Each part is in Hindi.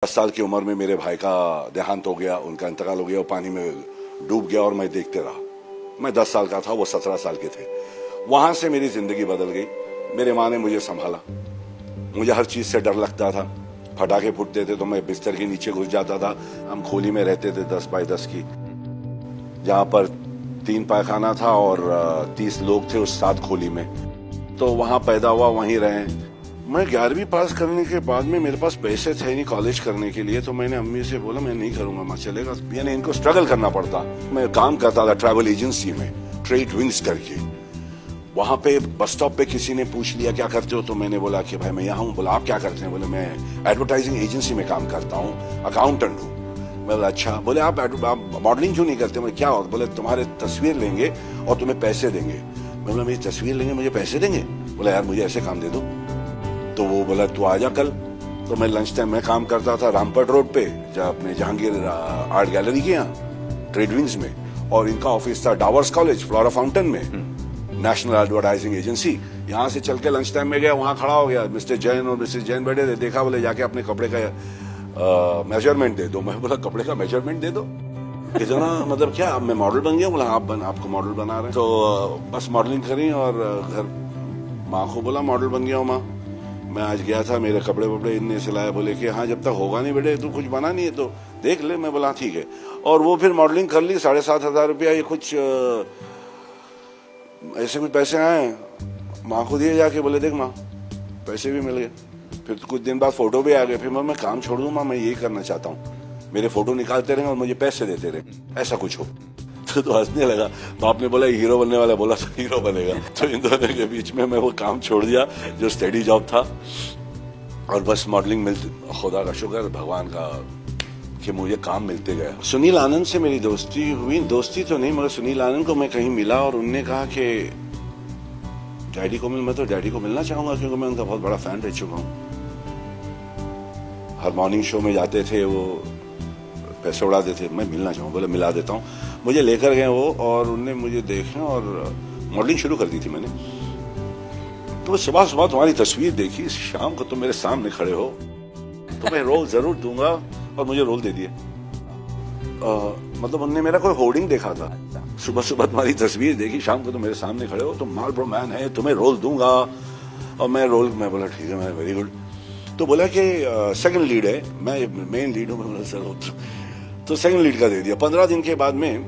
10 साल की उम्र में मेरे भाई का देहांत हो गया, उनका इंतकाल हो गया, वो पानी में डूब गया और मैं देखते रहा। मैं 10 साल का था, वो 17 साल के थे। वहां से मेरी जिंदगी बदल गई। मेरे माँ ने मुझे संभाला। मुझे हर चीज से डर लगता था। पटाखे फूटते थे तो मैं बिस्तर के नीचे घुस जाता था। हम खोली में रहते थे 10 बाय 10 की, जहां पर 3 पायखाना था और 30 लोग थे उस 7 खोली में। तो वहां पैदा हुआ, वहीं रहे। मैं 11वीं पास करने के बाद में मेरे पास पैसे थे नहीं कॉलेज करने के लिए, तो मैंने अम्मी से बोला मैं नहीं करूंगा, मैं चलेगा। यानी इनको स्ट्रगल करना पड़ता। मैं काम करता था ट्रैवल एजेंसी में, ट्रेड विंग्स करके। वहां पे बस स्टॉप पे किसी ने पूछ लिया क्या करते हो, तो मैंने बोला कि भाई मैं यहाँ हूँ। बोला आप क्या करते हैं? बोले मैं एडवर्टाइजिंग एजेंसी में काम करता हूँ, अकाउंटेंट हूँ। मैं बोला अच्छा। बोले आप मॉडलिंग क्यों नहीं करते? मैं क्या? बोले तुम्हारे तस्वीर लेंगे और तुम्हें पैसे देंगे। मैं बोला मेरी तस्वीर लेंगे, मुझे पैसे देंगे? बोला यार मुझे ऐसे काम दे दो। तो वो बोला तू आ जा कल। तो मैं लंच टाइम में काम करता था रामपट रोड पे, अपने जहांगीर आर्ट गैलरी के यहाँ ट्रेड विंग्स में, और इनका ऑफिस था डावर्स कॉलेज फ्लोरा फाउंटेन में, नेशनल एडवर्टाइजिंग एजेंसी। यहाँ से चल के लंच टाइम में गया, वहां खड़ा हो गया। मिस्टर जैन और मिसेस जैन बैठे थे। देखा, बोले जाके अपने कपड़े का मेजरमेंट दे दो। मैं बोला कपड़े का मेजरमेंट दे दो? इतना मतलब क्या, अब मैं मॉडल बन गया? बोला आपको मॉडल बना रहे हैं। तो बस मॉडलिंग करी और घर माँ को बोला मॉडल बन गया हूँ माँ। मैं आज गया था, मेरे कपड़े वपड़े इनने सिलाए। बोले कि हाँ जब तक होगा नहीं बेटे, तू कुछ बना नहीं है तो देख ले। मैं बोला ठीक है। और वो फिर मॉडलिंग कर ली। 7,500 रुपया ये कुछ ऐसे कुछ पैसे आए, माँ को दिए जाके। बोले देख माँ पैसे भी मिल गए। फिर कुछ दिन बाद फोटो भी आ गए। फिर मैं काम छोड़ दूं माँ, मैं यही करना चाहता हूँ, मेरे फोटो निकालते रहेंगे और मुझे पैसे देते रहे, ऐसा कुछ हो। तो हंसने लगा। बाप ने बोला हीरो बनने वाला, बोला तो हीरो बनेगा। तो इन दोनों के बीच में मैं वो काम छोड़ दिया जो स्टडी जॉब था, और बस मॉडलिंग मिलती। खुदा का शुक्र, भगवान का, कि मुझे काम मिलते गया। सुनील आनंद से मेरी दोस्ती हुई। दोस्ती तो नहीं, मगर सुनील आनंद को मैं कहीं मिला और उनने कहा कि डैडी को मैं तो डैडी को मिलना चाहूंगा, क्योंकि मैं उनका बहुत बड़ा फैन रह चुका हूँ। हर मॉर्निंग शो में जाते थे, वो पैसे उड़ाते थे। मैं मिलना चाहूँगा। बोले मिला देता हूँ। मुझे लेकर गए वो, और उनने मुझे देखा और मॉडलिंग शुरू कर दी थी मैंने। तो सुबह सुबह तुम्हारी तस्वीर देखी, शाम को तुम मेरे सामने खड़े हो, तुम्हें रोल जरूर दूंगा, और मुझे रोल दे दिए। मतलब उनने मेरा कोई होर्डिंग देखा था, सुबह सुबह तुम्हारी तस्वीर देखी, शाम को तुम मेरे सामने खड़े हो, तुम मार्लबरो मैन है, तुम्हें रोल दूंगा। और मैं बोला ठीक है, मैं वेरी गुड। तो बोला कि सेकंड लीड है, मैं मेन लीड हूँ। मैं बोला सर, तो सेकंड लीड का दे दिया। 15 दिन के बाद में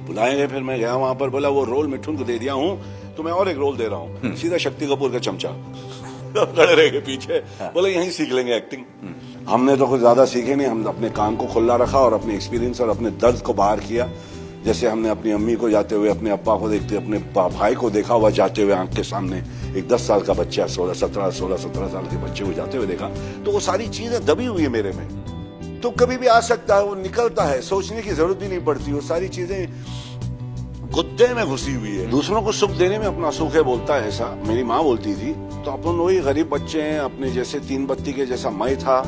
बुलाए गए। फिर मैं गया वहां पर। बोला वो रोल मिठुन को दे दिया हूँ, तो मैं और एक रोल दे रहा हूँ। सीधा शक्ति कपूर का चमचा खड़े रह गए पीछे। बोले यहीं सीख लेंगे एक्टिंग। हमने तो कुछ ज्यादा सीखे नहीं, हम अपने काम को खुला रखा और अपने एक्सपीरियंस और अपने दर्द को बाहर किया। जैसे हमने अपनी अम्मी को जाते हुए, अपने अप्पा को देखते, अपने भाई को देखा हुआ जाते हुए आंख के सामने, एक 10 साल का बच्चा 16-17 साल के बच्चे को जाते हुए देखा। तो वो सारी चीजें दबी हुई है मेरे में। तो कभी भी आ सकता है, वो निकलता है, सोचने की जरूरत भी नहीं पड़ती। वो सारी चीजें गुद्दे में घुसी हुई है। दूसरों को सुख देने में अपना सुख है, बोलता है ऐसा मेरी माँ बोलती थी। तो अपन वही गरीब बच्चे हैं, अपने जैसे 3 बत्ती के जैसा मैं था।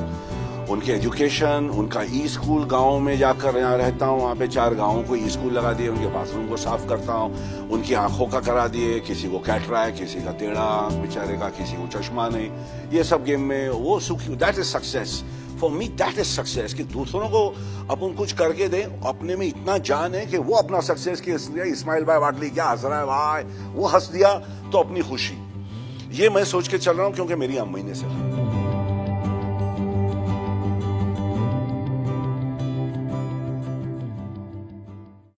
उनके एजुकेशन, उनका ई स्कूल, गाँव में जाकर यहाँ रहता हूँ, वहाँ पे 4 गाँवों को ई स्कूल लगा दिए, उनके बाथरूम को साफ करता हूँ, उनकी आंखों का करा दिए, किसी को कैटरैक्ट, किसी का टेढ़ा आंख बेचारे का, किसी को चश्मा नहीं। ये सब गेम में वो सुख, that is success for me, that is success. कि दूसरों को अपन कुछ करके दे, अपने में इतना जान है कि वो अपना सक्सेस की इस्माइल भाई वाटली क्या हंस रहा है भाई, वो हंस दिया तो अपनी खुशी। ये मैं सोच के चल रहा हूँ, क्योंकि मेरी अम्मी ने से